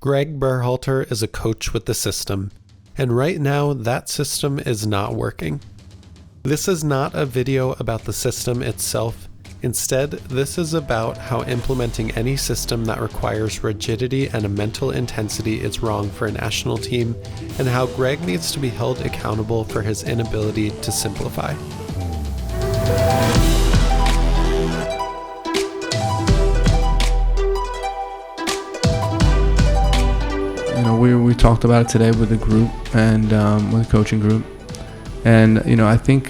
Greg Berhalter is a coach with the system, and right now that system is not working. This is not a video about the system itself. Instead, this is about how implementing any system that requires rigidity and a mental intensity is wrong for a national team, and how Greg needs to be held accountable for his inability to simplify. We talked about it today with the group and with the coaching group, and I think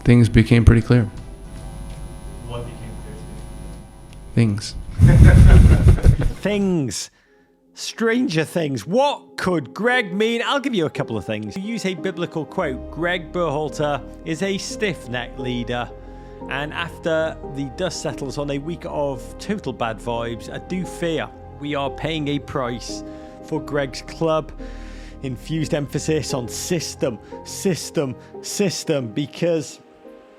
things became pretty clear. What became clear? Things. Stranger things. What could Greg mean? I'll give you a couple of things. To use a biblical quote, Greg Berhalter is a stiff-necked leader, and after the dust settles on a week of total bad vibes, I do fear we are paying a price for Greg's club. Infused emphasis on system, because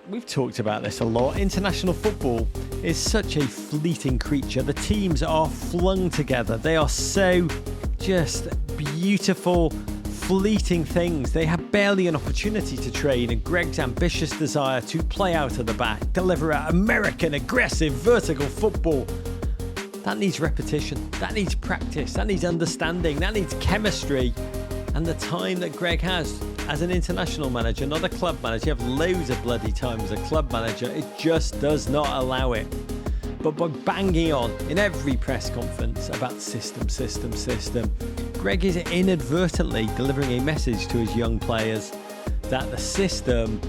we've talked about this a lot. International football is such a fleeting creature. The teams are flung together. They are so just beautiful, fleeting things. They have barely an opportunity to train, and Greg's ambitious desire to play out of the back, deliver American aggressive vertical football, that needs repetition, that needs practice, that needs understanding, that needs chemistry. And the time that Greg has as an international manager, not a club manager, you have loads of bloody time as a club manager, it just does not allow it. But by banging on in every press conference about system, Greg is inadvertently delivering a message to his young players that the system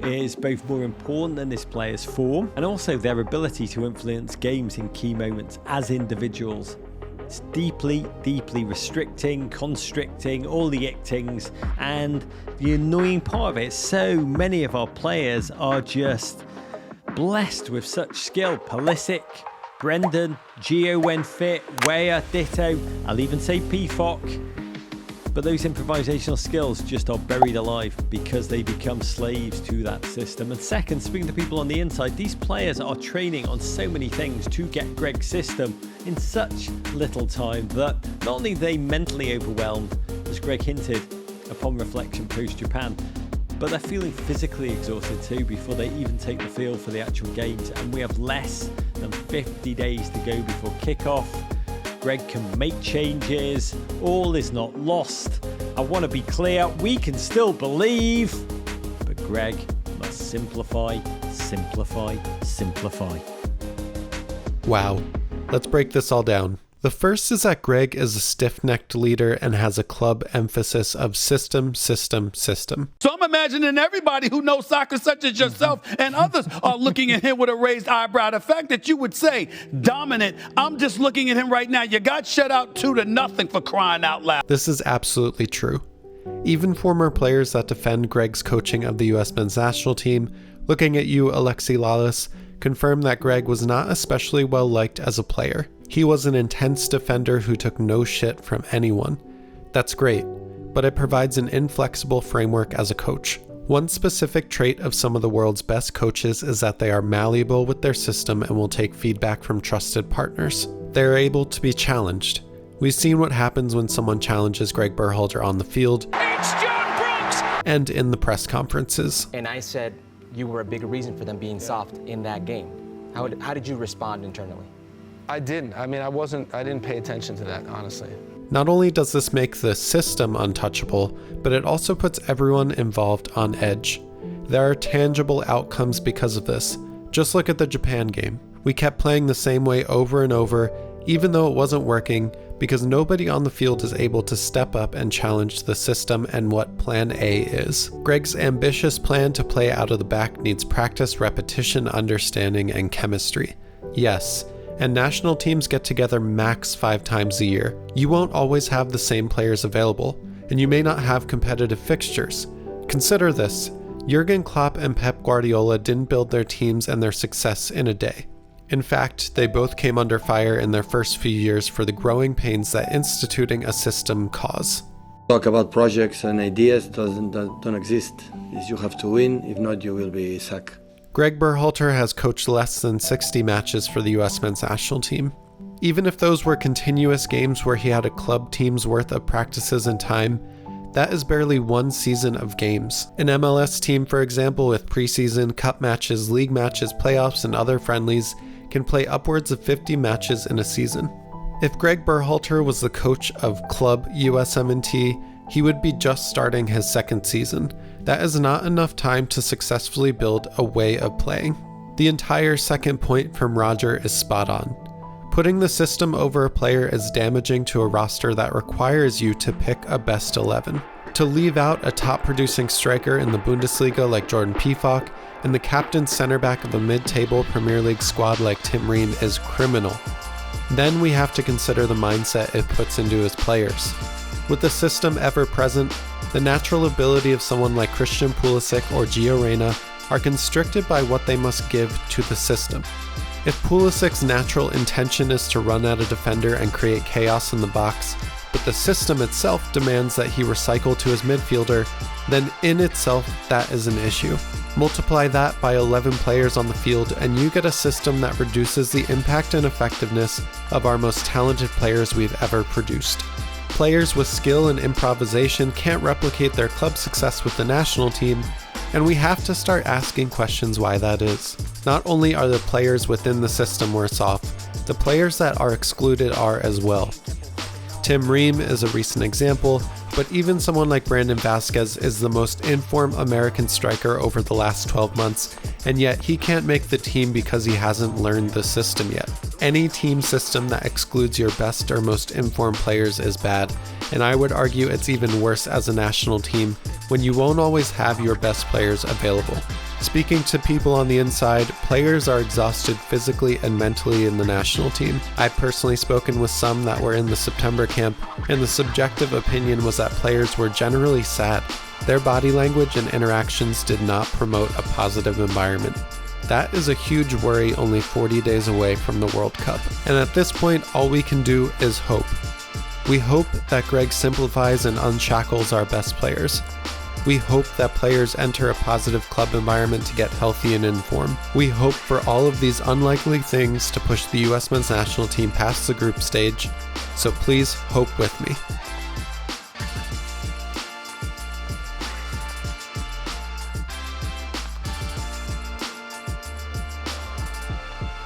is both more important than this player's form and also their ability to influence games in key moments as individuals. It's deeply restricting, constricting, all the ictings, and the annoying part of it, so many of our players are just blessed with such skill. Pulisic, Brendan, Gio when fit, Weah, ditto, I'll even say PFOC. But those improvisational skills just are buried alive because they become slaves to that system. And second, speaking to people on the inside, these players are training on so many things to get Greg's system in such little time that not only are they mentally overwhelmed, as Greg hinted upon reflection post-Japan, but they're feeling physically exhausted too before they even take the field for the actual games. And we have less than 50 days to go before kickoff. Greg can make changes. All is not lost. I want to be clear, we can still believe. But Greg must simplify. Wow. Let's break this all down. The first is that Greg is a stiff-necked leader and has a club emphasis of system. So I'm imagining everybody who knows soccer, such as yourself and others, are looking at him with a raised eyebrow. The fact that you would say dominant, I'm just looking at him right now. You got shut out 2-0 for crying out loud. This is absolutely true. Even former players that defend Greg's coaching of the US men's national team, looking at you, Alexi Lalas, confirm that Greg was not especially well liked as a player. He was an intense defender who took no shit from anyone. That's great, but it provides an inflexible framework as a coach. One specific trait of some of the world's best coaches is that they are malleable with their system and will take feedback from trusted partners. They're able to be challenged. We've seen what happens when someone challenges Greg Berhalter on the field and in the press conferences. And I said you were a big reason for them being soft in that game. How did you respond internally? I didn't. I didn't pay attention to that, honestly. Not only does this make the system untouchable, but it also puts everyone involved on edge. There are tangible outcomes because of this. Just look at the Japan game. We kept playing the same way over and over, even though it wasn't working, because nobody on the field is able to step up and challenge the system and what Plan A is. Greg's ambitious plan to play out of the back needs practice, repetition, understanding, and chemistry. Yes, and national teams get together max 5 times a year. You won't always have the same players available, and you may not have competitive fixtures. Consider this: Jurgen Klopp and Pep Guardiola didn't build their teams and their success in a day. In fact, they both came under fire in their first few years for the growing pains that instituting a system cause. Talk about projects and ideas don't exist. You have to win, if not you will be sacked. Greg Berhalter has coached less than 60 matches for the US men's national team. Even if those were continuous games where he had a club team's worth of practices and time, that is barely one season of games. An MLS team, for example, with preseason, cup matches, league matches, playoffs, and other friendlies, can play upwards of 50 matches in a season. If Greg Berhalter was the coach of Club USMNT, he would be just starting his second season. That is not enough time to successfully build a way of playing. The entire second point from Roger is spot on. Putting the system over a player is damaging to a roster that requires you to pick a best 11. To leave out a top-producing striker in the Bundesliga like Jordan Pefok and the captain center back of a mid-table Premier League squad like Tim Ream is criminal. Then we have to consider the mindset it puts into his players. With the system ever present, the natural ability of someone like Christian Pulisic or Gio Reyna are constricted by what they must give to the system. If Pulisic's natural intention is to run at a defender and create chaos in the box, but the system itself demands that he recycle to his midfielder, then in itself that is an issue. Multiply that by 11 players on the field and you get a system that reduces the impact and effectiveness of our most talented players we've ever produced. Players with skill and improvisation can't replicate their club success with the national team, and we have to start asking questions why that is. Not only are the players within the system worse off, the players that are excluded are as well. Tim Ream is a recent example, but even someone like Brandon Vasquez is the most informed American striker over the last 12 months, and yet he can't make the team because he hasn't learned the system yet. Any team system that excludes your best or most informed players is bad, and I would argue it's even worse as a national team when you won't always have your best players available. Speaking to people on the inside, players are exhausted physically and mentally in the national team. I've personally spoken with some that were in the September camp, and the subjective opinion was that players were generally sad. Their body language and interactions did not promote a positive environment. That is a huge worry only 40 days away from the World Cup. And at this point, all we can do is hope. We hope that Greg simplifies and unshackles our best players. We hope that players enter a positive club environment to get healthy and in form. We hope for all of these unlikely things to push the US men's national team past the group stage, so please hope with me.